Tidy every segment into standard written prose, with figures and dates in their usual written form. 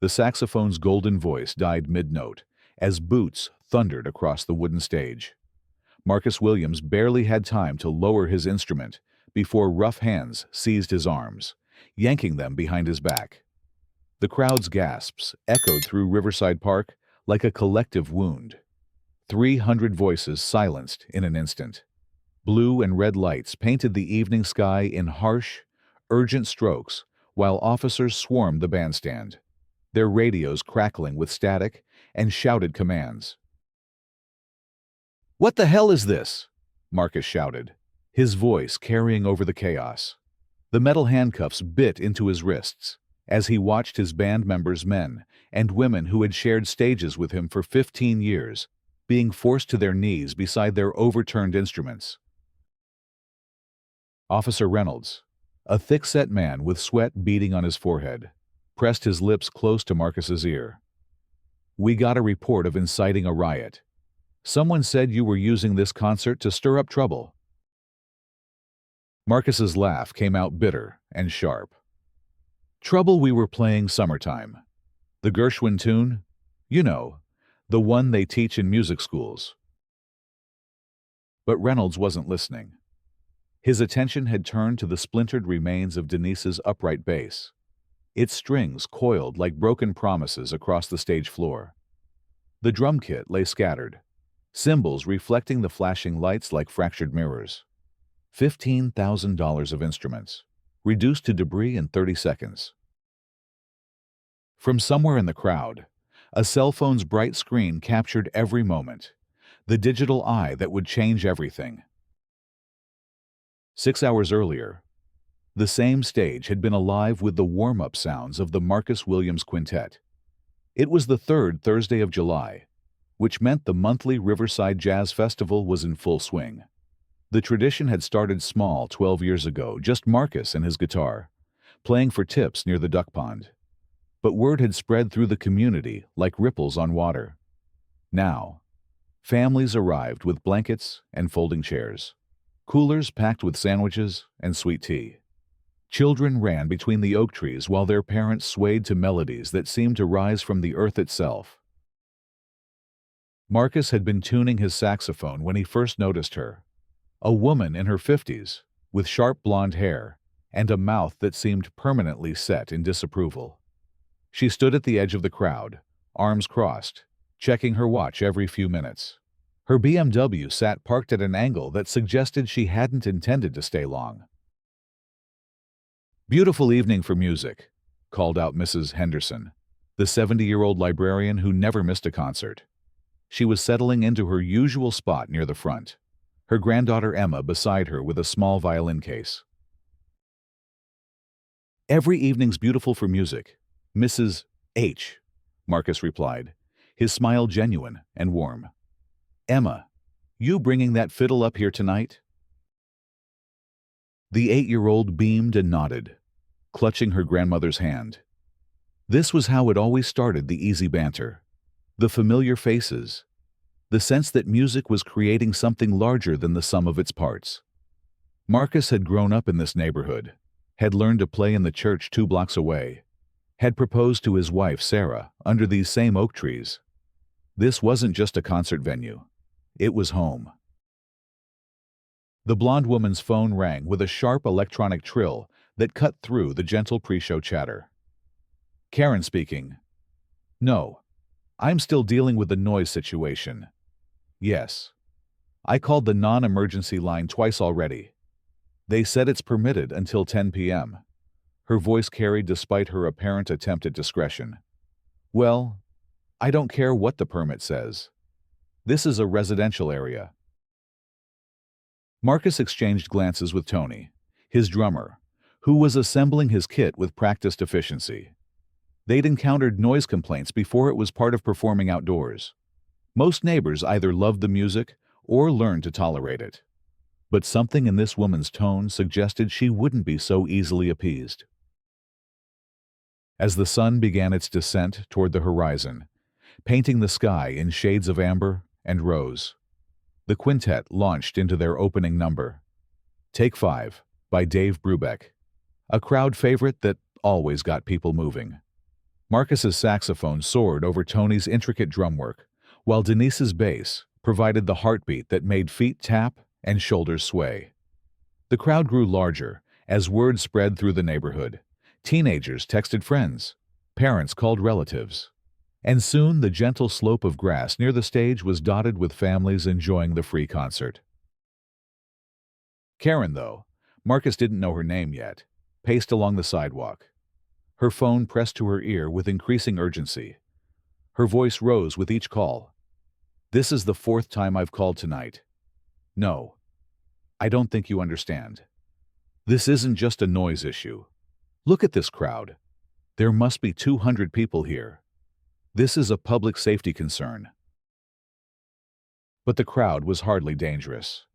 The saxophone's golden voice died mid-note as boots thundered across the wooden stage. Marcus Williams barely had time to lower his instrument before rough hands seized his arms, yanking them behind his back. The crowd's gasps echoed through Riverside Park like a collective wound. 300 voices silenced in an instant. Blue and red lights painted the evening sky in harsh, urgent strokes while officers swarmed the bandstand, their radios crackling with static and shouted commands. "What the hell is this?" Marcus shouted, his voice carrying over the chaos. The metal handcuffs bit into his wrists as he watched his band members, men and women who had shared stages with him for 15 years, being forced to their knees beside their overturned instruments. Officer Reynolds, a thick-set man with sweat beading on his forehead, pressed his lips close to Marcus's ear. "We got a report of inciting a riot. Someone said you were using this concert to stir up trouble." Marcus's laugh came out bitter and sharp. "Trouble? We were playing Summertime. The Gershwin tune? You know, the one they teach in music schools." But Reynolds wasn't listening. His attention had turned to the splintered remains of Denise's upright bass, its strings coiled like broken promises across the stage floor. The drum kit lay scattered, cymbals reflecting the flashing lights like fractured mirrors. $15,000 of instruments, reduced to debris in 30 seconds. From somewhere in the crowd, a cell phone's bright screen captured every moment, the digital eye that would change everything. 6 hours earlier, the same stage had been alive with the warm-up sounds of the Marcus Williams Quintet. It was the third Thursday of July, which meant the monthly Riverside Jazz Festival was in full swing. The tradition had started small 12 years ago, just Marcus and his guitar, playing for tips near the duck pond. But word had spread through the community like ripples on water. Now, families arrived with blankets and folding chairs, coolers packed with sandwiches and sweet tea. Children ran between the oak trees while their parents swayed to melodies that seemed to rise from the earth itself. Marcus had been tuning his saxophone when he first noticed her, a woman in her 50s, with sharp blonde hair and a mouth that seemed permanently set in disapproval. She stood at the edge of the crowd, arms crossed, checking her watch every few minutes. Her BMW sat parked at an angle that suggested she hadn't intended to stay long. "Beautiful evening for music," called out Mrs. Henderson, the 70-year-old librarian who never missed a concert. She was settling into her usual spot near the front, her granddaughter Emma beside her with a small violin case. "Every evening's beautiful for music, Mrs. H," Marcus replied, his smile genuine and warm. "Emma, you bringing that fiddle up here tonight?" The 8-year-old beamed and nodded, clutching her grandmother's hand. This was how it always started, the easy banter, the familiar faces, the sense that music was creating something larger than the sum of its parts. Marcus had grown up in this neighborhood, had learned to play in the church 2 blocks away, had proposed to his wife Sarah under these same oak trees. This wasn't just a concert venue. It was home. The blonde woman's phone rang with a sharp electronic trill that cut through the gentle pre-show chatter. "Karen speaking. No, I'm still dealing with the noise situation. Yes. I called the non-emergency line twice already. They said it's permitted until 10 p.m. Her voice carried despite her apparent attempt at discretion. "Well, I don't care what the permit says. This is a residential area." Marcus exchanged glances with Tony, his drummer, who was assembling his kit with practiced efficiency. They'd encountered noise complaints before it was part of performing outdoors. Most neighbors either loved the music or learned to tolerate it. But something in this woman's tone suggested she wouldn't be so easily appeased. As the sun began its descent toward the horizon, painting the sky in shades of amber and rose, the quintet launched into their opening number, Take 5, by Dave Brubeck, a crowd favorite that always got people moving. Marcus's saxophone soared over Tony's intricate drumwork, while Denise's bass provided the heartbeat that made feet tap and shoulders sway. The crowd grew larger as word spread through the neighborhood. Teenagers texted friends, parents called relatives, and soon the gentle slope of grass near the stage was dotted with families enjoying the free concert. Karen, though, Marcus didn't know her name yet, paced along the sidewalk. Her phone pressed to her ear with increasing urgency. Her voice rose with each call. "This is the fourth time I've called tonight. No, I don't think you understand. This isn't just a noise issue. Look at this crowd. There must be 200 people here. This is a public safety concern." But the crowd was hardly dangerous.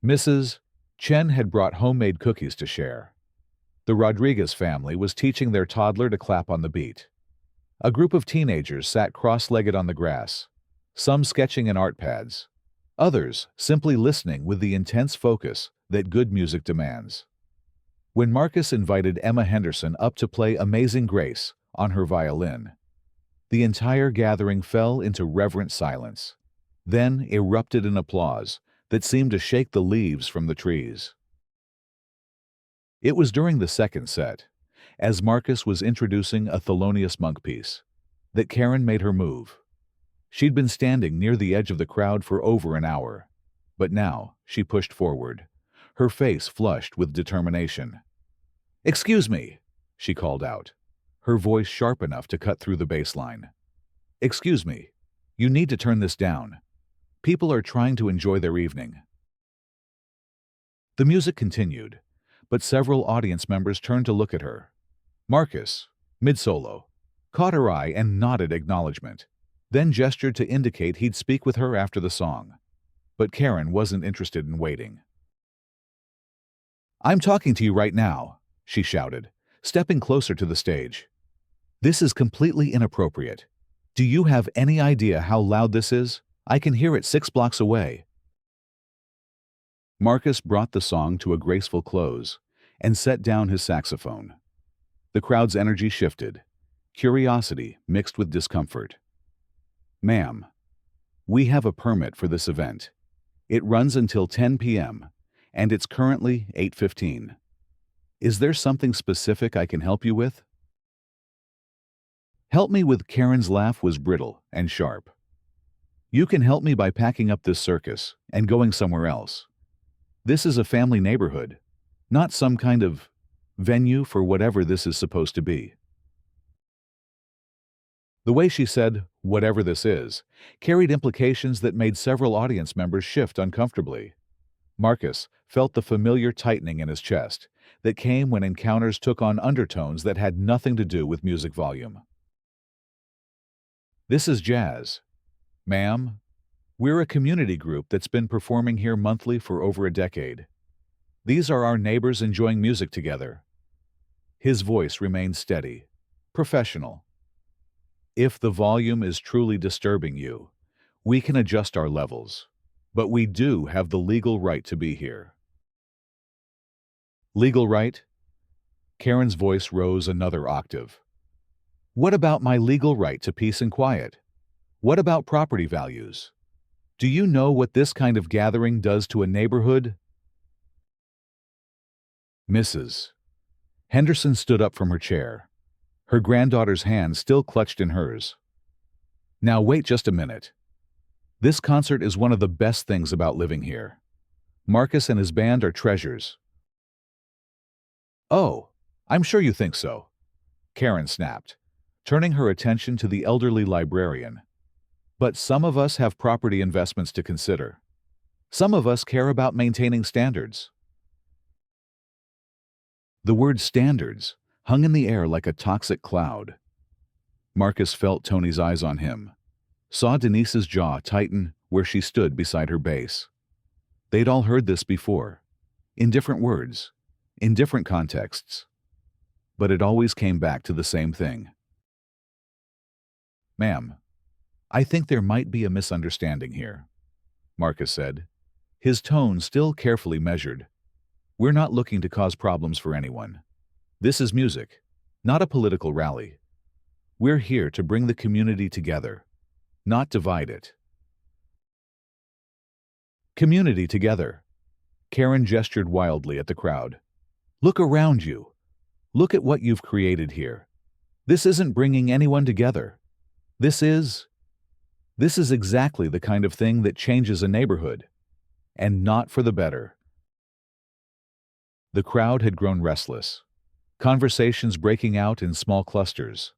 Mrs. Chen had brought homemade cookies to share. The Rodriguez family was teaching their toddler to clap on the beat. A group of teenagers sat cross-legged on the grass, some sketching in art pads, others simply listening with the intense focus that good music demands. When Marcus invited Emma Henderson up to play Amazing Grace on her violin, the entire gathering fell into reverent silence, then erupted in applause that seemed to shake the leaves from the trees. It was during the second set, as Marcus was introducing a Thelonious Monk piece, that Karen made her move. She'd been standing near the edge of the crowd for over an hour, but now she pushed forward, her face flushed with determination. "Excuse me," she called out, her voice sharp enough to cut through the bass line. "Excuse me, you need to turn this down. People are trying to enjoy their evening." The music continued, but several audience members turned to look at her. Marcus, mid-solo, caught her eye and nodded acknowledgement, then gestured to indicate he'd speak with her after the song. But Karen wasn't interested in waiting. "I'm talking to you right now," she shouted, stepping closer to the stage. "This is completely inappropriate. Do you have any idea how loud this is? I can hear it 6 blocks away." Marcus brought the song to a graceful close and set down his saxophone. The crowd's energy shifted, curiosity mixed with discomfort. "Ma'am, we have a permit for this event. It runs until 10 p.m., and it's currently 8:15. Is there something specific I can help you with?" "Help me with." Karen's laugh was brittle and sharp. "You can help me by packing up this circus and going somewhere else. This is a family neighborhood, not some kind of venue for whatever this is supposed to be." The way she said, "whatever this is," carried implications that made several audience members shift uncomfortably. Marcus felt the familiar tightening in his chest that came when encounters took on undertones that had nothing to do with music volume. "This is jazz. Ma'am, we're a community group that's been performing here monthly for over a decade. These are our neighbors enjoying music together." His voice remained steady, professional. "If the volume is truly disturbing you, we can adjust our levels, but we do have the legal right to be here." "Legal right?" Karen's voice rose another octave. "What about my legal right to peace and quiet? What about property values? Do you know what this kind of gathering does to a neighborhood?" Mrs. Henderson stood up from her chair, her granddaughter's hand still clutched in hers. "Now wait just a minute. This concert is one of the best things about living here. Marcus and his band are treasures." "Oh, I'm sure you think so," Karen snapped, turning her attention to the elderly librarian. "But some of us have property investments to consider. Some of us care about maintaining standards." The word standards hung in the air like a toxic cloud. Marcus felt Tony's eyes on him, saw Denise's jaw tighten where she stood beside her bass. They'd all heard this before, in different words, in different contexts. But it always came back to the same thing. "Ma'am, I think there might be a misunderstanding here," Marcus said, his tone still carefully measured. "We're not looking to cause problems for anyone. This is music, not a political rally. We're here to bring the community together, not divide it. Community together. Karen gestured wildly at the crowd. Look around you. Look at what you've created here. This isn't bringing anyone together. This is exactly the kind of thing that changes a neighborhood, and not for the better. The crowd had grown restless, conversations breaking out in small clusters.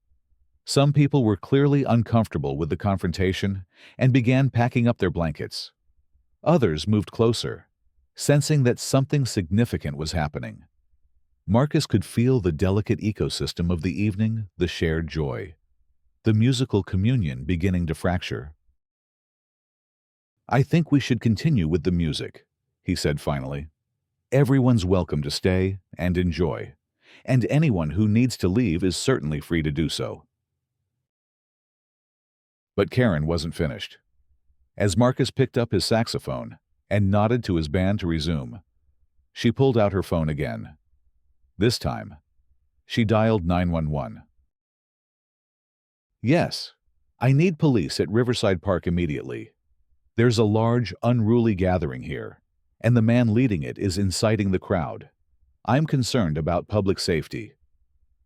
Some people were clearly uncomfortable with the confrontation and began packing up their blankets. Others moved closer, sensing that something significant was happening. Marcus could feel the delicate ecosystem of the evening, the shared joy, the musical communion beginning to fracture. I think we should continue with the music, he said finally. Everyone's welcome to stay and enjoy, and anyone who needs to leave is certainly free to do so. But Karen wasn't finished. As Marcus picked up his saxophone and nodded to his band to resume, she pulled out her phone again. This time, she dialed 911. Yes, I need police at Riverside Park immediately. There's a large, unruly gathering here, and the man leading it is inciting the crowd. I'm concerned about public safety.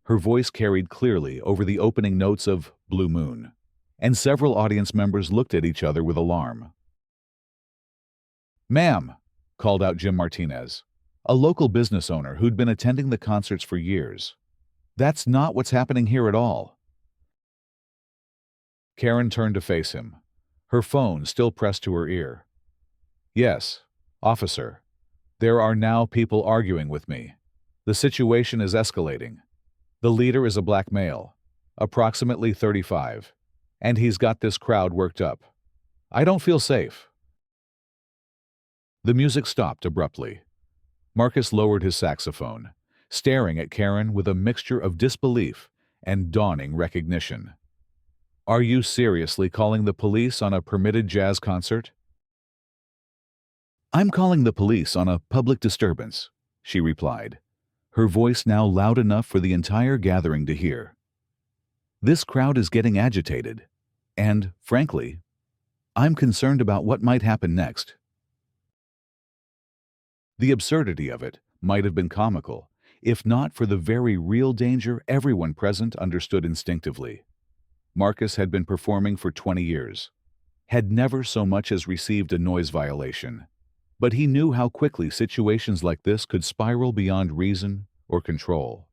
Her voice carried clearly over the opening notes of Blue Moon, and several audience members looked at each other with alarm. Ma'am, called out Jim Martinez, a local business owner who'd been attending the concerts for years. That's not what's happening here at all. Karen turned to face him, her phone still pressed to her ear. Yes, officer. There are now people arguing with me. The situation is escalating. The leader is a black male, approximately 35, and he's got this crowd worked up. I don't feel safe. The music stopped abruptly. Marcus lowered his saxophone, staring at Karen with a mixture of disbelief and dawning recognition. Are you seriously calling the police on a permitted jazz concert? I'm calling the police on a public disturbance, she replied, her voice now loud enough for the entire gathering to hear. This crowd is getting agitated, and, frankly, I'm concerned about what might happen next. The absurdity of it might have been comical, if not for the very real danger everyone present understood instinctively. Marcus had been performing for 20 years, had never so much as received a noise violation, but he knew how quickly situations like this could spiral beyond reason or control.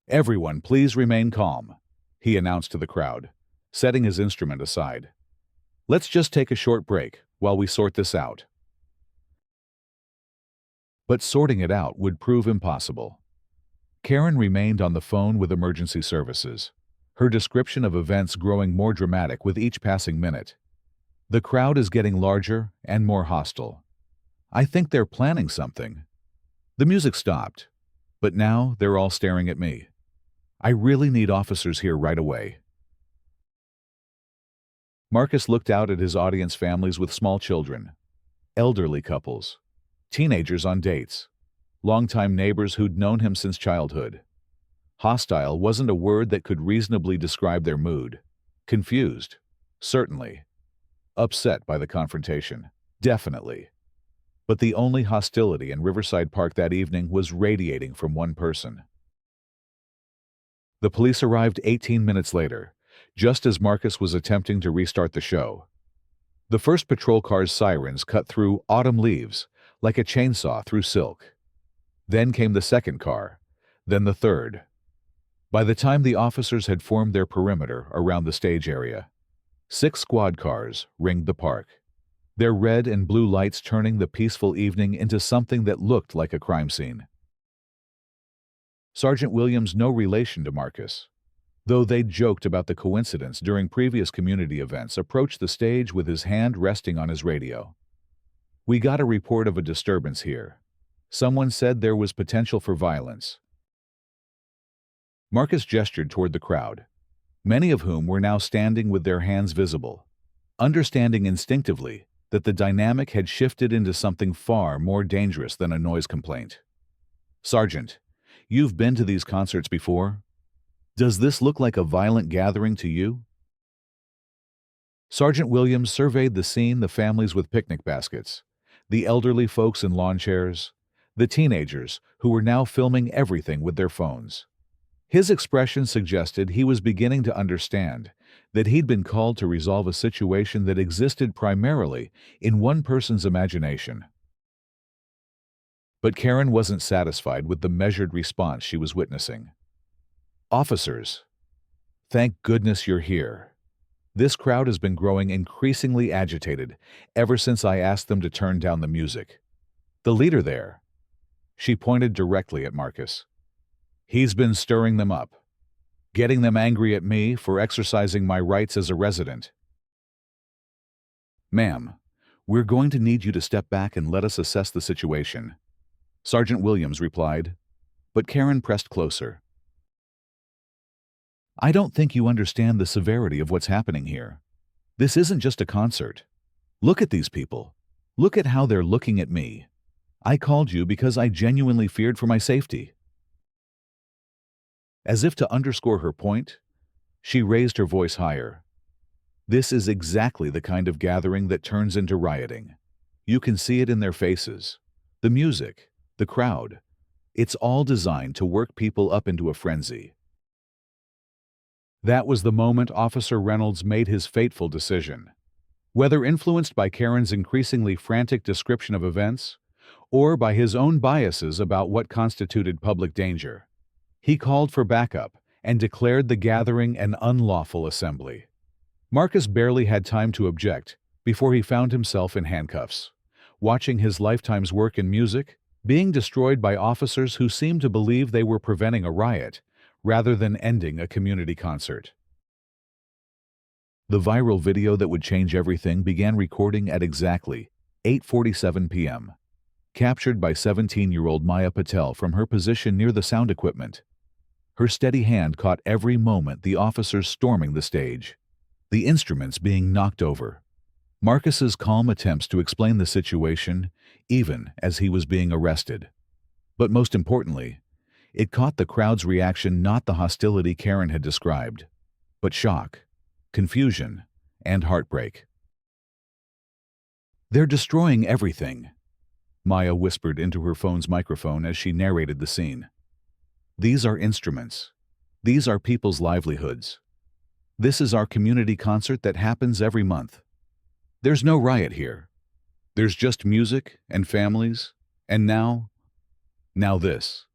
Everyone, please remain calm, he announced to the crowd, setting his instrument aside. Let's just take a short break while we sort this out. But sorting it out would prove impossible. Karen remained on the phone with emergency services, her description of events growing more dramatic with each passing minute. The crowd is getting larger and more hostile. I think they're planning something. The music stopped, but now they're all staring at me. I really need officers here right away. Marcus looked out at his audience, families with small children, elderly couples, teenagers on dates, longtime neighbors who'd known him since childhood. Hostile wasn't a word that could reasonably describe their mood. Confused, certainly. Upset by the confrontation, definitely. But the only hostility in Riverside Park that evening was radiating from one person. The police arrived 18 minutes later, just as Marcus was attempting to restart the show. The first patrol car's sirens cut through autumn leaves like a chainsaw through silk. Then came the second car, then the third. By the time the officers had formed their perimeter around the stage area, 6 squad cars ringed the park, their red and blue lights turning the peaceful evening into something that looked like a crime scene. Sergeant Williams, no relation to Marcus, though they'd joked about the coincidence during previous community events, approached the stage with his hand resting on his radio. We got a report of a disturbance here. Someone said there was potential for violence. Marcus gestured toward the crowd, many of whom were now standing with their hands visible, understanding instinctively that the dynamic had shifted into something far more dangerous than a noise complaint. Sergeant, you've been to these concerts before? Does this look like a violent gathering to you? Sergeant Williams surveyed the scene, the families with picnic baskets, the elderly folks in lawn chairs, the teenagers who were now filming everything with their phones. His expression suggested he was beginning to understand that he'd been called to resolve a situation that existed primarily in one person's imagination. But Karen wasn't satisfied with the measured response she was witnessing. "Officers, thank goodness you're here. This crowd has been growing increasingly agitated ever since I asked them to turn down the music. The leader there," she pointed directly at Marcus, "he's been stirring them up, getting them angry at me for exercising my rights as a resident." "Ma'am, we're going to need you to step back and let us assess the situation," Sergeant Williams replied, but Karen pressed closer. "I don't think you understand the severity of what's happening here. This isn't just a concert. Look at these people. Look at how they're looking at me. I called you because I genuinely feared for my safety." As if to underscore her point, she raised her voice higher. "This is exactly the kind of gathering that turns into rioting. You can see it in their faces. The music, the crowd. It's all designed to work people up into a frenzy." That was the moment Officer Reynolds made his fateful decision. Whether influenced by Karen's increasingly frantic description of events, or by his own biases about what constituted public danger, he called for backup and declared the gathering an unlawful assembly. Marcus barely had time to object before he found himself in handcuffs, watching his lifetime's work in music being destroyed by officers who seemed to believe they were preventing a riot rather than ending a community concert. The viral video that would change everything began recording at exactly 8:47 p.m., captured by 17-year-old Maya Patel from her position near the sound equipment. Her steady hand caught every moment the officers storming the stage, the instruments being knocked over, Marcus's calm attempts to explain the situation even as he was being arrested. But most importantly, it caught the crowd's reaction, not the hostility Karen had described, but shock, confusion, and heartbreak. "They're destroying everything," Maya whispered into her phone's microphone as she narrated the scene. "These are instruments. These are people's livelihoods. This is our community concert that happens every month. There's no riot here. There's just music and families, and now this."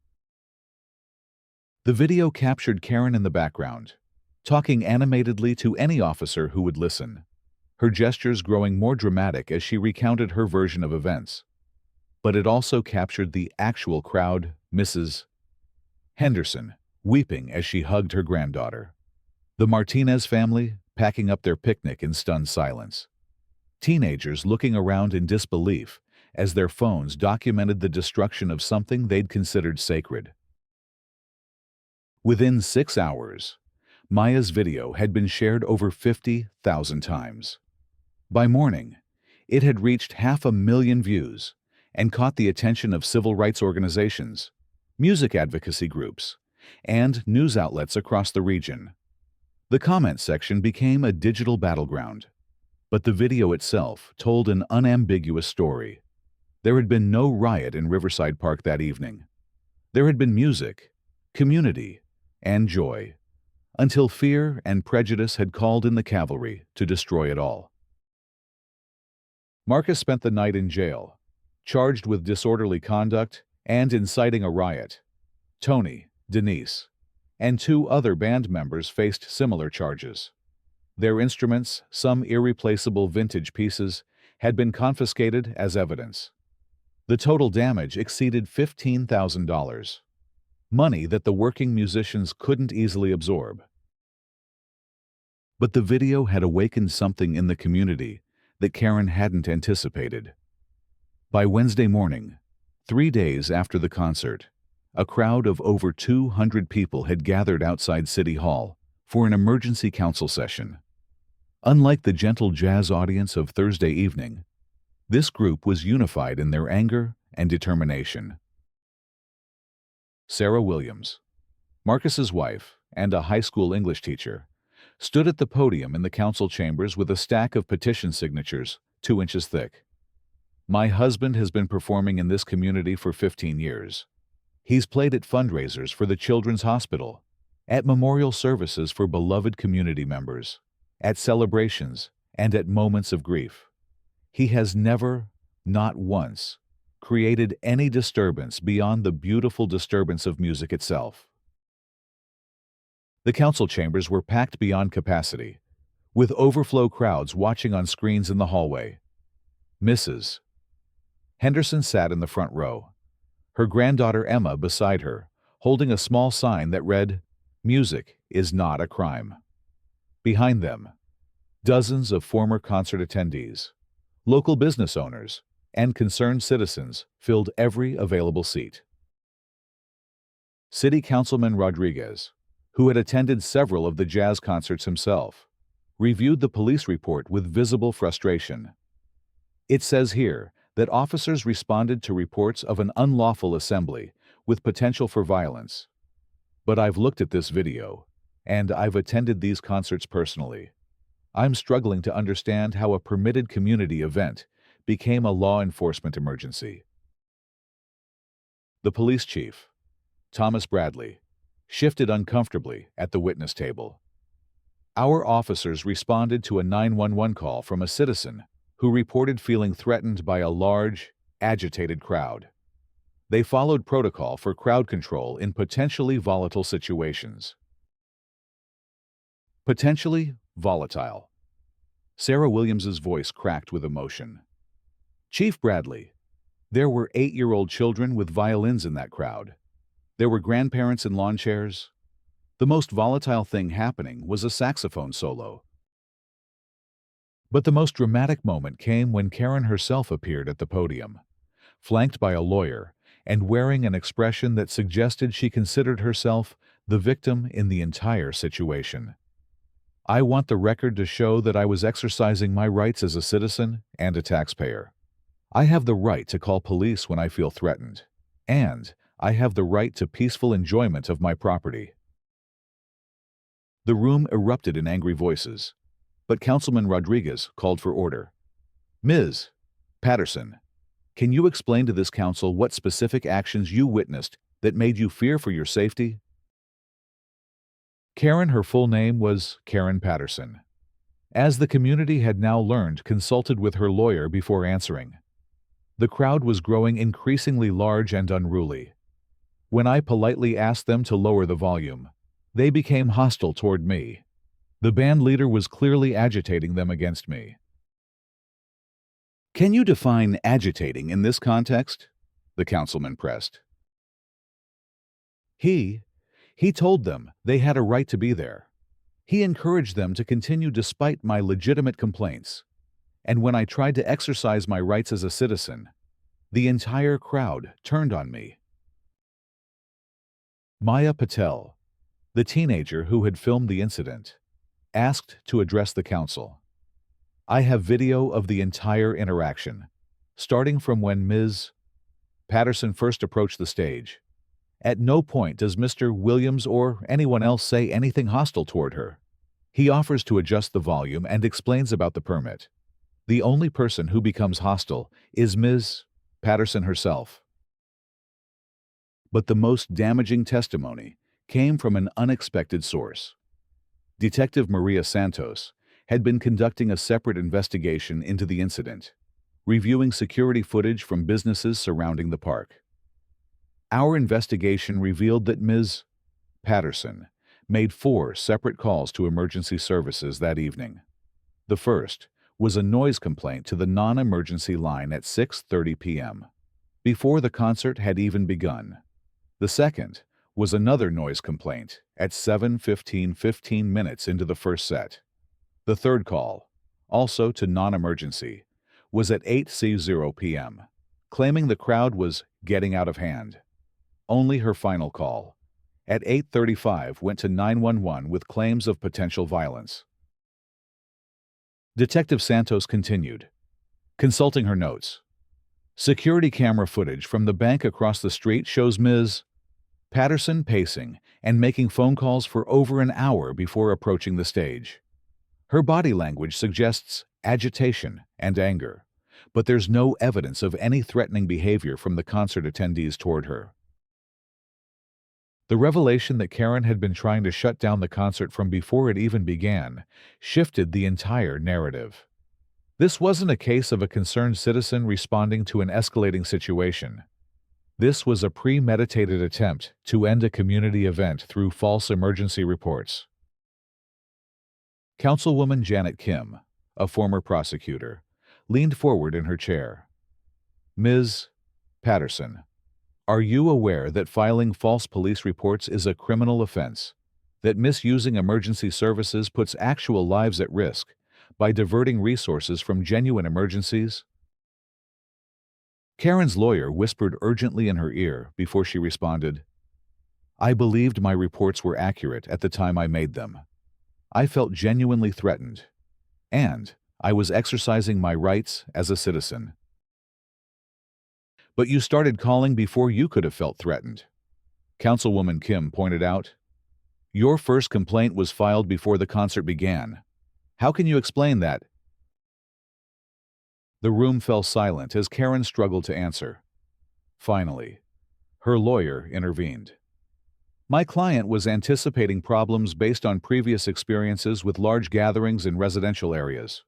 The video captured Karen in the background, talking animatedly to any officer who would listen, her gestures growing more dramatic as she recounted her version of events. But it also captured the actual crowd, Mrs. Henderson, weeping as she hugged her granddaughter. The Martinez family packing up their picnic in stunned silence. Teenagers looking around in disbelief as their phones documented the destruction of something they'd considered sacred. Within 6 hours, Maya's video had been shared over 50,000 times. By morning, it had reached 500,000 views and caught the attention of civil rights organizations, music advocacy groups, and news outlets across the region. The comment section became a digital battleground, but the video itself told an unambiguous story. There had been no riot in Riverside Park that evening. There had been music, community, and joy, until fear and prejudice had called in the cavalry to destroy it all. Marcus spent the night in jail, charged with disorderly conduct and inciting a riot. Tony, Denise, and 2 other band members faced similar charges. Their instruments, some irreplaceable vintage pieces, had been confiscated as evidence. The total damage exceeded $15,000. Money that the working musicians couldn't easily absorb. But the video had awakened something in the community that Karen hadn't anticipated. By Wednesday morning, 3 days after the concert, a crowd of over 200 people had gathered outside City Hall for an emergency council session. Unlike the gentle jazz audience of Thursday evening, this group was unified in their anger and determination. Sarah Williams, Marcus's wife, and a high school English teacher, stood at the podium in the council chambers with a stack of petition signatures 2 inches thick. My husband has been performing in this community for 15 years. He's played at fundraisers for the Children's Hospital, at memorial services for beloved community members, at celebrations, and at moments of grief. He has never, not once, created any disturbance beyond the beautiful disturbance of music itself. The council chambers were packed beyond capacity, with overflow crowds watching on screens in the hallway. Mrs. Henderson sat in the front row, her granddaughter Emma beside her, holding a small sign that read, "Music is not a crime." Behind them, dozens of former concert attendees, local business owners, and concerned citizens filled every available seat. City Councilman Rodriguez, who had attended several of the jazz concerts himself, reviewed the police report with visible frustration. It says here that officers responded to reports of an unlawful assembly with potential for violence. But I've looked at this video, and I've attended these concerts personally. I'm struggling to understand how a permitted community event became a law enforcement emergency. The police chief, Thomas Bradley, shifted uncomfortably at the witness table. Our officers responded to a 911 call from a citizen who reported feeling threatened by a large, agitated crowd. They followed protocol for crowd control in potentially volatile situations. Potentially volatile. Sarah Williams's voice cracked with emotion. Chief Bradley, there were 8-year-old children with violins in that crowd. There were grandparents in lawn chairs. The most volatile thing happening was a saxophone solo. But the most dramatic moment came when Karen herself appeared at the podium, flanked by a lawyer and wearing an expression that suggested she considered herself the victim in the entire situation. I want the record to show that I was exercising my rights as a citizen and a taxpayer. I have the right to call police when I feel threatened, and I have the right to peaceful enjoyment of my property. The room erupted in angry voices, but Councilman Rodriguez called for order. Ms. Patterson, can you explain to this council what specific actions you witnessed that made you fear for your safety? Karen, her full name was Karen Patterson. As the community had now learned, consulted with her lawyer before answering. The crowd was growing increasingly large and unruly. When I politely asked them to lower the volume, they became hostile toward me. The band leader was clearly agitating them against me. Can you define agitating in this context? The councilman pressed. He told them they had a right to be there. He encouraged them to continue despite my legitimate complaints. And when I tried to exercise my rights as a citizen, the entire crowd turned on me. Maya Patel, the teenager who had filmed the incident, asked to address the council. I have video of the entire interaction, starting from when Ms. Patterson first approached the stage. At no point does Mr. Williams or anyone else say anything hostile toward her. He offers to adjust the volume and explains about the permit. The only person who becomes hostile is Ms. Patterson herself. But the most damaging testimony came from an unexpected source. Detective Maria Santos had been conducting a separate investigation into the incident, reviewing security footage from businesses surrounding the park. Our investigation revealed that Ms. Patterson made 4 separate calls to emergency services that evening. The first was a noise complaint to the non-emergency line at 6:30 p.m., before the concert had even begun. The second was another noise complaint at 7:15 minutes into the first set. The third call, also to non-emergency, was at 8:00 p.m., claiming the crowd was getting out of hand. Only her final call, at 8:35, went to 911 with claims of potential violence. Detective Santos continued, consulting her notes. Security camera footage from the bank across the street shows Ms. Patterson pacing and making phone calls for over an hour before approaching the stage. Her body language suggests agitation and anger, but there's no evidence of any threatening behavior from the concert attendees toward her. The revelation that Karen had been trying to shut down the concert from before it even began shifted the entire narrative. This wasn't a case of a concerned citizen responding to an escalating situation. This was a premeditated attempt to end a community event through false emergency reports. Councilwoman Janet Kim, a former prosecutor, leaned forward in her chair. Ms. Patterson, are you aware that filing false police reports is a criminal offense, that misusing emergency services puts actual lives at risk by diverting resources from genuine emergencies? Karen's lawyer whispered urgently in her ear before she responded, I believed my reports were accurate at the time I made them. I felt genuinely threatened, and I was exercising my rights as a citizen. But you started calling before you could have felt threatened. Councilwoman Kim pointed out, your first complaint was filed before the concert began. How can you explain that? The room fell silent as Karen struggled to answer. Finally, her lawyer intervened. My client was anticipating problems based on previous experiences with large gatherings in residential areas.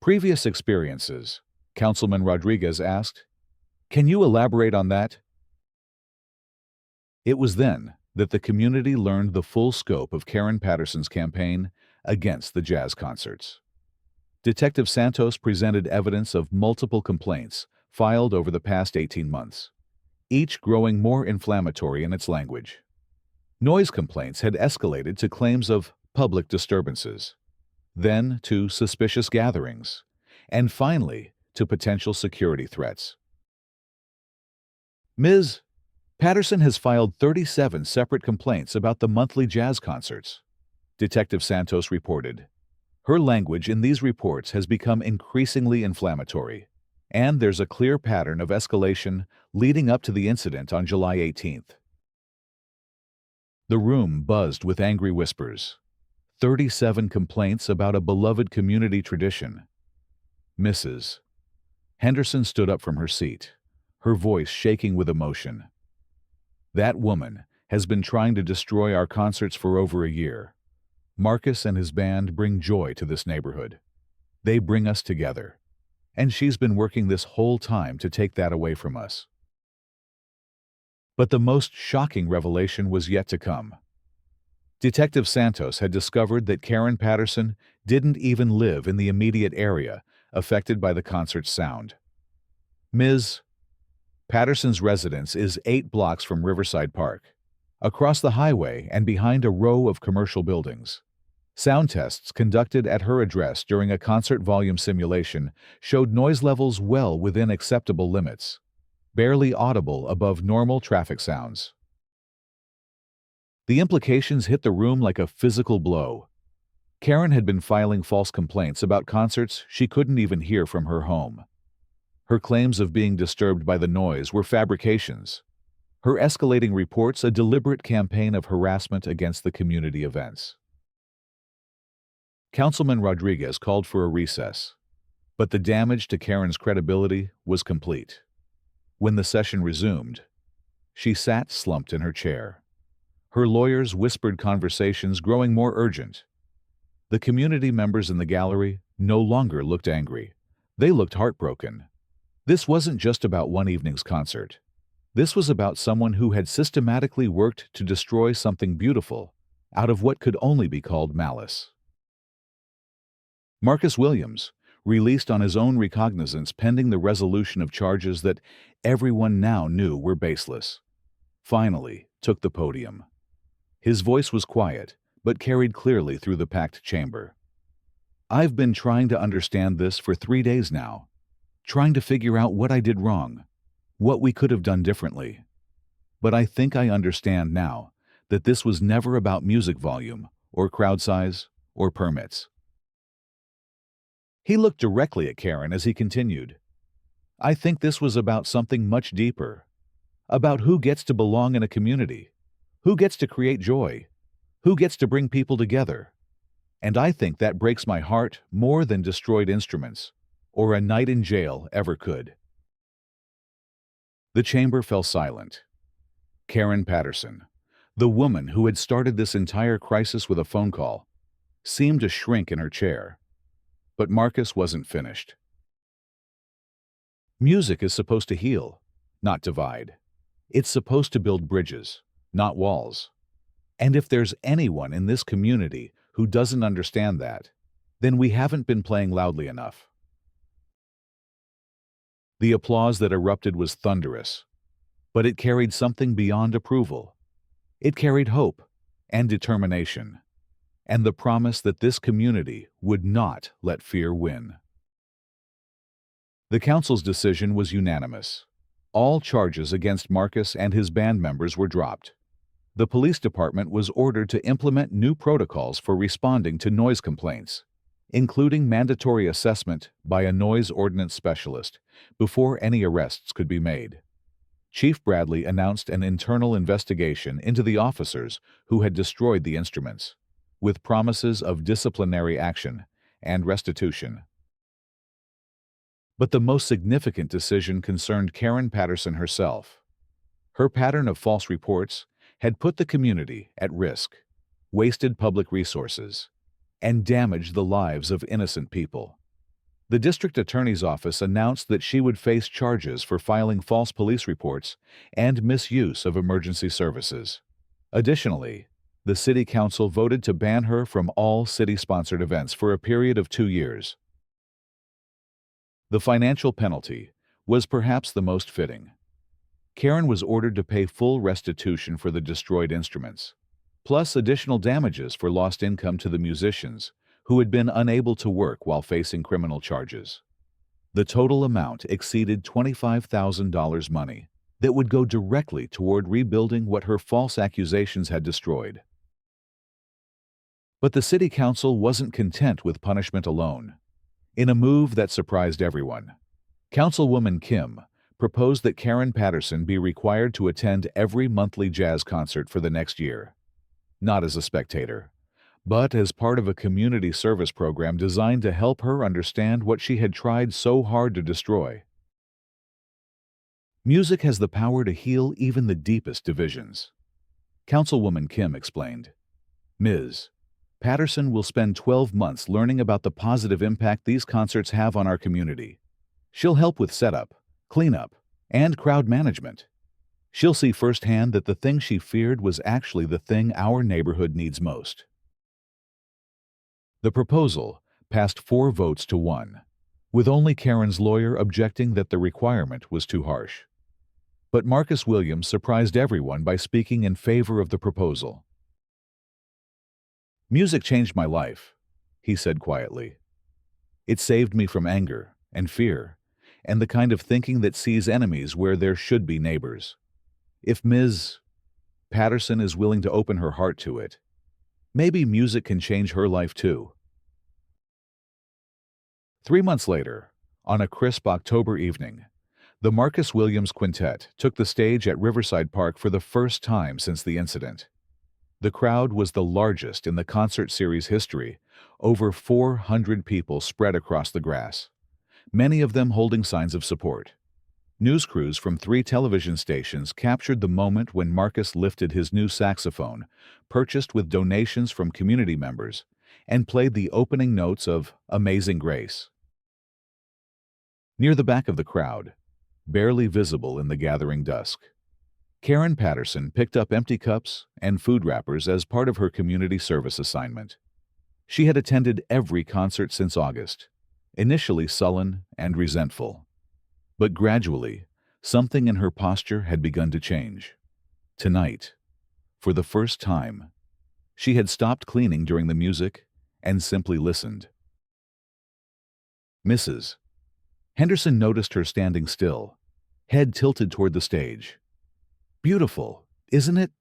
Previous experiences, Councilman Rodriguez asked. Can you elaborate on that? It was then that the community learned the full scope of Karen Patterson's campaign against the jazz concerts. Detective Santos presented evidence of multiple complaints filed over the past 18 months, each growing more inflammatory in its language. Noise complaints had escalated to claims of public disturbances, then to suspicious gatherings, and finally to potential security threats. Ms. Patterson has filed 37 separate complaints about the monthly jazz concerts, Detective Santos reported. Her language in these reports has become increasingly inflammatory, and there's a clear pattern of escalation leading up to the incident on July 18th. The room buzzed with angry whispers. 37 complaints about a beloved community tradition. Mrs. Henderson stood up from her seat, her voice shaking with emotion. That woman has been trying to destroy our concerts for over a year. Marcus and his band bring joy to this neighborhood. They bring us together. And she's been working this whole time to take that away from us. But the most shocking revelation was yet to come. Detective Santos had discovered that Karen Patterson didn't even live in the immediate area affected by the concert's sound. Ms. Patterson's residence is 8 blocks from Riverside Park, across the highway and behind a row of commercial buildings. Sound tests conducted at her address during a concert volume simulation showed noise levels well within acceptable limits, barely audible above normal traffic sounds. The implications hit the room like a physical blow. Karen had been filing false complaints about concerts she couldn't even hear from her home. Her claims of being disturbed by the noise were fabrications. Her escalating reports a deliberate campaign of harassment against the community events. Councilman Rodriguez called for a recess, but the damage to Karen's credibility was complete. When the session resumed, she sat slumped in her chair, her lawyers' whispered conversations growing more urgent. The community members in the gallery no longer looked angry. They looked heartbroken. This wasn't just about one evening's concert. This was about someone who had systematically worked to destroy something beautiful out of what could only be called malice. Marcus Williams, released on his own recognizance pending the resolution of charges that everyone now knew were baseless, finally took the podium. His voice was quiet, but carried clearly through the packed chamber. I've been trying to understand this for 3 days now, trying to figure out what I did wrong, what we could have done differently. But I think I understand now that this was never about music volume, or crowd size, or permits. He looked directly at Karen as he continued. I think this was about something much deeper, about who gets to belong in a community, Who gets to create joy? Who gets to bring people together? And I think that breaks my heart more than destroyed instruments or a night in jail ever could. The chamber fell silent. Karen Patterson, the woman who had started this entire crisis with a phone call, seemed to shrink in her chair. But Marcus wasn't finished. Music is supposed to heal, not divide. It's supposed to build bridges, not walls. And if there's anyone in this community who doesn't understand that, then we haven't been playing loudly enough. The applause that erupted was thunderous, but it carried something beyond approval. It carried hope and determination, and the promise that this community would not let fear win. The council's decision was unanimous. All charges against Marcus and his band members were dropped. The police department was ordered to implement new protocols for responding to noise complaints, including mandatory assessment by a noise ordinance specialist before any arrests could be made. Chief Bradley announced an internal investigation into the officers who had destroyed the instruments, with promises of disciplinary action and restitution. But the most significant decision concerned Karen Patterson herself. Her pattern of false reports had put the community at risk, wasted public resources, and damaged the lives of innocent people. The district attorney's office announced that she would face charges for filing false police reports and misuse of emergency services. Additionally, the city council voted to ban her from all city-sponsored events for a period of 2 years. The financial penalty was perhaps the most fitting. Karen was ordered to pay full restitution for the destroyed instruments, plus additional damages for lost income to the musicians who had been unable to work while facing criminal charges. The total amount exceeded $25,000 money that would go directly toward rebuilding what her false accusations had destroyed. But the city council wasn't content with punishment alone. In a move that surprised everyone, Councilwoman Kim proposed that Karen Patterson be required to attend every monthly jazz concert for the next year, not as a spectator, but as part of a community service program designed to help her understand what she had tried so hard to destroy. Music has the power to heal even the deepest divisions. Councilwoman Kim explained. Ms. Patterson will spend 12 months learning about the positive impact these concerts have on our community. She'll help with setup, cleanup, and crowd management. She'll see firsthand that the thing she feared was actually the thing our neighborhood needs most. The proposal passed 4 votes to 1, with only Karen's lawyer objecting that the requirement was too harsh. But Marcus Williams surprised everyone by speaking in favor of the proposal. "Music changed my life," he said quietly. "It saved me from anger and fear, and the kind of thinking that sees enemies where there should be neighbors. If Ms. Patterson is willing to open her heart to it, maybe music can change her life too." 3 months later, on a crisp October evening, the Marcus Williams Quintet took the stage at Riverside Park for the first time since the incident. The crowd was the largest in the concert series history, over 400 people spread across the grass, many of them holding signs of support. News crews from 3 television stations captured the moment when Marcus lifted his new saxophone, purchased with donations from community members, and played the opening notes of Amazing Grace. Near the back of the crowd, barely visible in the gathering dusk, Karen Patterson picked up empty cups and food wrappers as part of her community service assignment. She had attended every concert since August, initially sullen and resentful. But gradually, something in her posture had begun to change. Tonight, for the first time, she had stopped cleaning during the music and simply listened. Mrs. Henderson noticed her standing still, head tilted toward the stage. "Beautiful, isn't it?"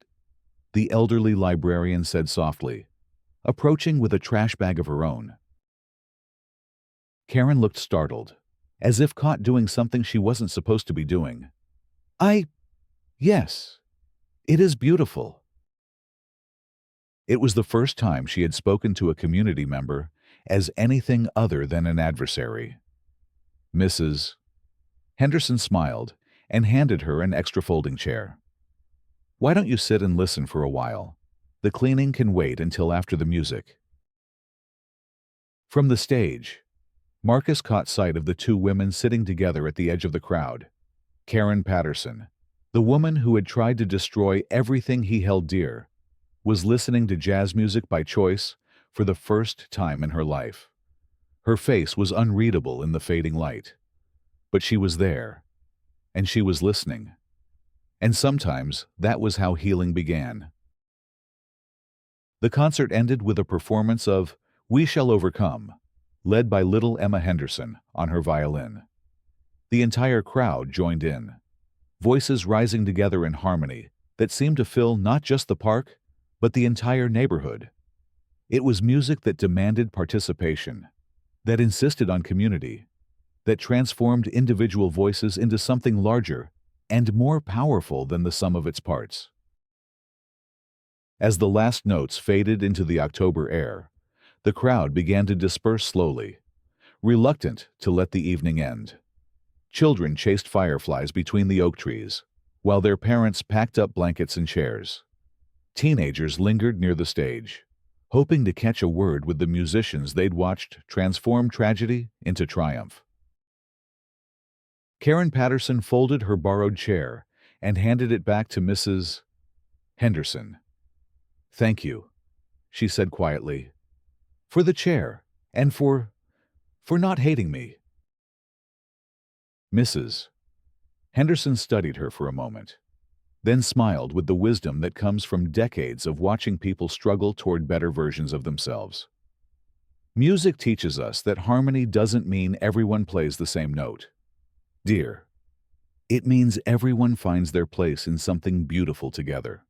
the elderly librarian said softly, approaching with a trash bag of her own. Karen looked startled, as if caught doing something she wasn't supposed to be doing. Yes, it is beautiful," It was the first time she had spoken to a community member as anything other than an adversary. Mrs. Henderson smiled and handed her an extra folding chair. "Why don't you sit and listen for a while? The cleaning can wait until after the music." From the stage, Marcus caught sight of the two women sitting together at the edge of the crowd. Karen Patterson, the woman who had tried to destroy everything he held dear, was listening to jazz music by choice for the first time in her life. Her face was unreadable in the fading light. But she was there, and she was listening. And sometimes that was how healing began. The concert ended with a performance of "We Shall Overcome," led by little Emma Henderson on her violin. The entire crowd joined in, voices rising together in harmony that seemed to fill not just the park, but the entire neighborhood. It was music that demanded participation, that insisted on community, that transformed individual voices into something larger and more powerful than the sum of its parts. As the last notes faded into the October air, the crowd began to disperse slowly, reluctant to let the evening end. Children chased fireflies between the oak trees, while their parents packed up blankets and chairs. Teenagers lingered near the stage, hoping to catch a word with the musicians they'd watched transform tragedy into triumph. Karen Patterson folded her borrowed chair and handed it back to Mrs. Henderson. "Thank you," she said quietly, "for the chair and for not hating me." Mrs. Henderson studied her for a moment, then smiled with the wisdom that comes from decades of watching people struggle toward better versions of themselves. Music teaches us that harmony doesn't mean everyone plays the same note. Dear, it means everyone finds their place in something beautiful together.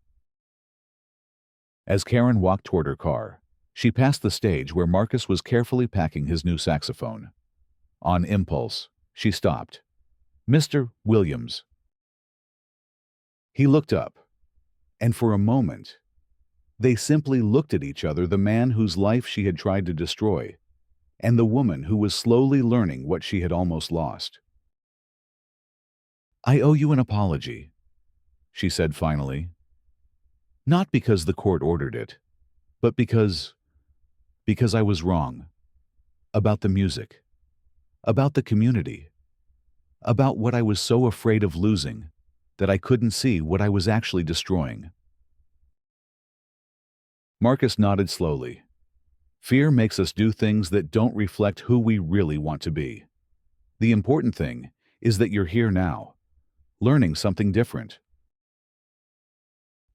As Karen walked toward her car, she passed the stage where Marcus was carefully packing his new saxophone. On impulse, she stopped. "Mr. Williams." He looked up, and for a moment, they simply looked at each other, the man whose life she had tried to destroy, and the woman who was slowly learning what she had almost lost. "I owe you an apology," she said finally. "Not because the court ordered it, but because I was wrong. About the music. About the community. About what I was so afraid of losing that I couldn't see what I was actually destroying." Marcus nodded slowly. Fear makes us do things that don't reflect who we really want to be. The important thing is that you're here now, learning something different.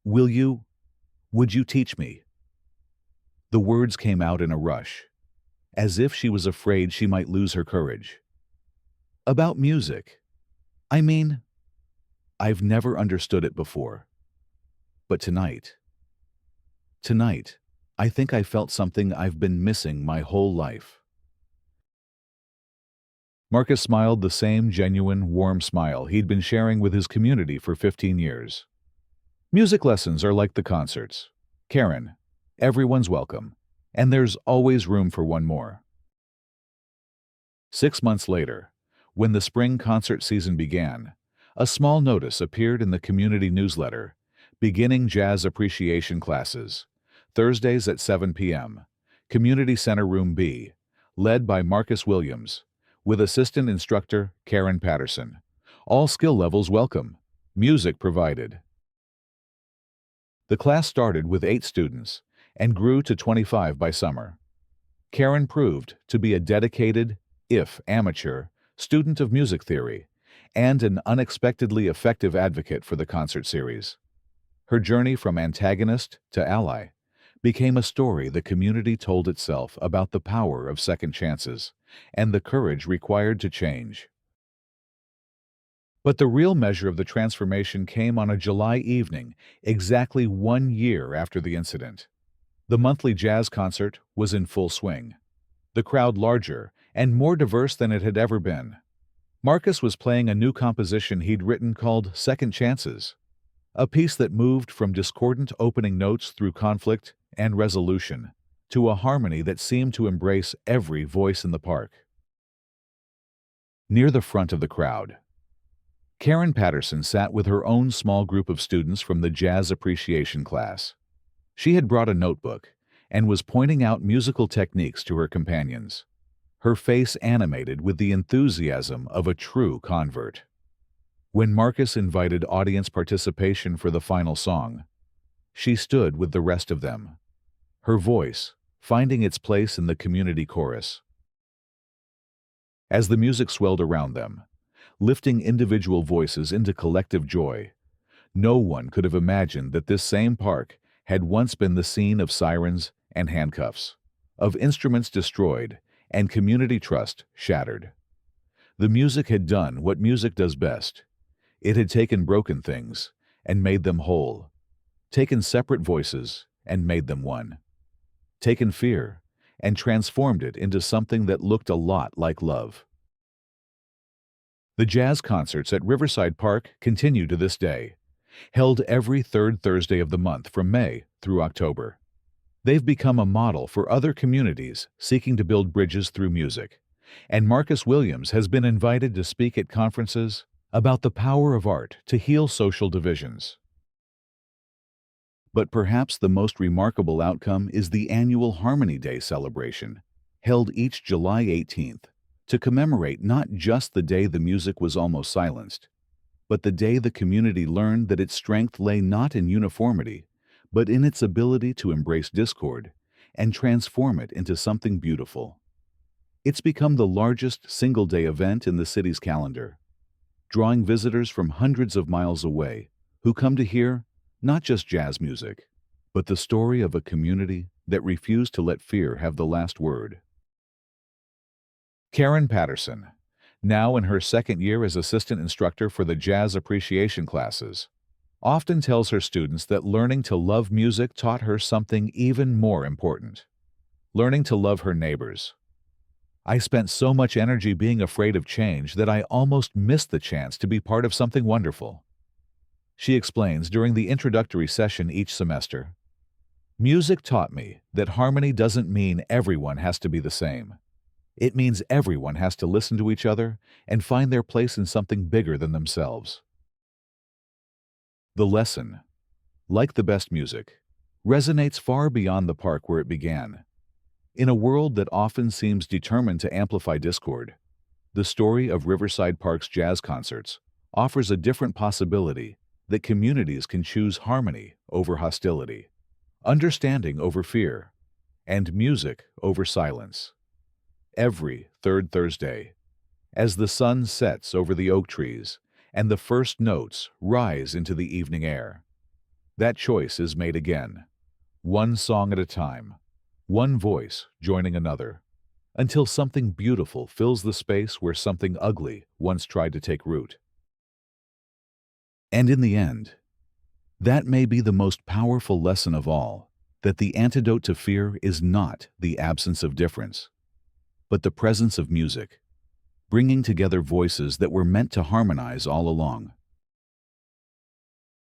Would you teach me?" The words came out in a rush, as if she was afraid she might lose her courage. "About music. I mean, I've never understood it before. But tonight, I think I felt something I've been missing my whole life." Marcus smiled the same genuine, warm smile he'd been sharing with his community for 15 years. Music lessons are like the concerts. Karen, everyone's welcome, and there's always room for one more. 6 months later, when the spring concert season began, a small notice appeared in the community newsletter, "Beginning Jazz Appreciation Classes, Thursdays at 7 p.m., Community Center Room B, led by Marcus Williams, with assistant instructor Karen Patterson. All skill levels welcome. Music provided." The class started with 8 students and grew to 25 by summer. Karen proved to be a dedicated, if amateur, student of music theory and an unexpectedly effective advocate for the concert series. Her journey from antagonist to ally became a story the community told itself about the power of second chances and the courage required to change. But the real measure of the transformation came on a July evening, exactly 1 year after the incident. The monthly jazz concert was in full swing, the crowd larger and more diverse than it had ever been. Marcus was playing a new composition he'd written called Second Chances, a piece that moved from discordant opening notes through conflict and resolution, to a harmony that seemed to embrace every voice in the park. Near the front of the crowd, Karen Patterson sat with her own small group of students from the jazz appreciation class. She had brought a notebook and was pointing out musical techniques to her companions, her face animated with the enthusiasm of a true convert. When Marcus invited audience participation for the final song, she stood with the rest of them, her voice finding its place in the community chorus. As the music swelled around them, lifting individual voices into collective joy, no one could have imagined that this same park had once been the scene of sirens and handcuffs, of instruments destroyed and community trust shattered. The music had done what music does best. It had taken broken things and made them whole, taken separate voices and made them one, taken fear and transformed it into something that looked a lot like love. The jazz concerts at Riverside Park continue to this day, held every third Thursday of the month from May through October. They've become a model for other communities seeking to build bridges through music, and Marcus Williams has been invited to speak at conferences about the power of art to heal social divisions. But perhaps the most remarkable outcome is the annual Harmony Day celebration, held each July 18th, to commemorate not just the day the music was almost silenced, but the day the community learned that its strength lay not in uniformity, but in its ability to embrace discord and transform it into something beautiful. It's become the largest single-day event in the city's calendar, drawing visitors from hundreds of miles away who come to hear not just jazz music, but the story of a community that refused to let fear have the last word. Karen Patterson, now in her second year as assistant instructor for the jazz appreciation classes, often tells her students that learning to love music taught her something even more important: learning to love her neighbors. I spent so much energy being afraid of change that I almost missed the chance to be part of something wonderful. She explains during the introductory session each semester, "Music taught me that harmony doesn't mean everyone has to be the same. It means everyone has to listen to each other and find their place in something bigger than themselves." The lesson, like the best music, resonates far beyond the park where it began. In a world that often seems determined to amplify discord, the story of Riverside Park's jazz concerts offers a different possibility: that communities can choose harmony over hostility, understanding over fear, and music over silence. Every third Thursday, as the sun sets over the oak trees and the first notes rise into the evening air, that choice is made again, one song at a time, one voice joining another, until something beautiful fills the space where something ugly once tried to take root. And in the end, that may be the most powerful lesson of all, that the antidote to fear is not the absence of difference, but the presence of music, bringing together voices that were meant to harmonize all along.